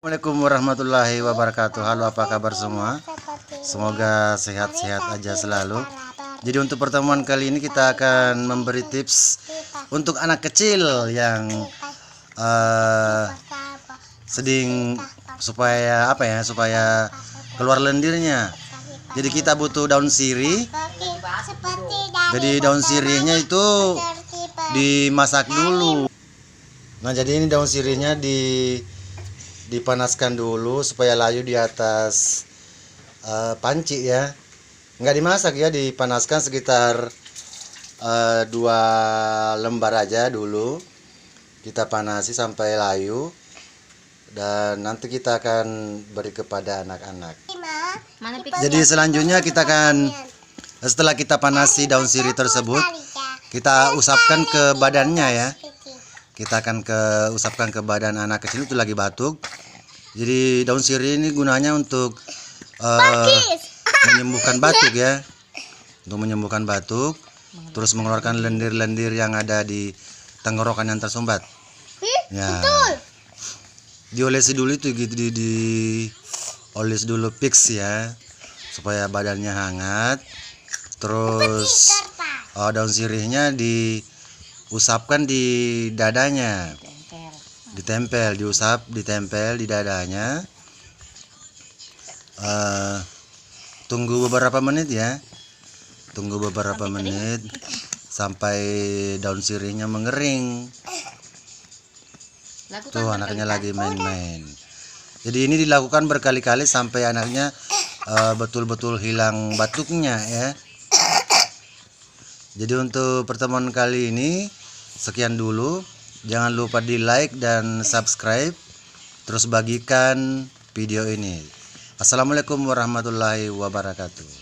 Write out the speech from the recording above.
Assalamualaikum warahmatullahi wabarakatuh. Halo, apa kabar semua? Semoga sehat-sehat aja selalu. Jadi untuk pertemuan kali ini kita akan memberi tips untuk anak kecil yang sedang supaya supaya keluar lendirnya. Jadi kita butuh daun sirih. Jadi daun sirihnya itu dimasak dulu. Nah, jadi ini daun sirihnya dipanaskan dulu supaya layu di atas panci ya. Nggak dimasak ya, dipanaskan sekitar 2 lembar aja dulu. Kita panasi sampai layu dan nanti kita akan beri kepada anak-anak. Jadi selanjutnya kita akan, setelah kita panasi daun sirih tersebut, kita usapkan ke badannya ya. Kita akan usapkan ke badan anak kecil itu lagi batuk. Jadi daun sirih ini gunanya untuk menyembuhkan batuk ya. Untuk menyembuhkan batuk, terus mengeluarkan lendir-lendir yang ada di tenggorokan yang tersumbat. Ya. Diolesi dulu itu gitu, dioles dulu fix ya, supaya badannya hangat. Terus daun sirihnya diusapkan di dadanya, ditempel di dadanya. Tunggu beberapa menit ya, sampai daun sirihnya mengering. Tuh anaknya lagi main-main. Jadi ini dilakukan berkali-kali sampai anaknya betul-betul hilang batuknya ya. Jadi untuk pertemuan kali ini sekian dulu. Jangan lupa di like dan subscribe. Terus bagikan video ini. Assalamualaikum warahmatullahi wabarakatuh.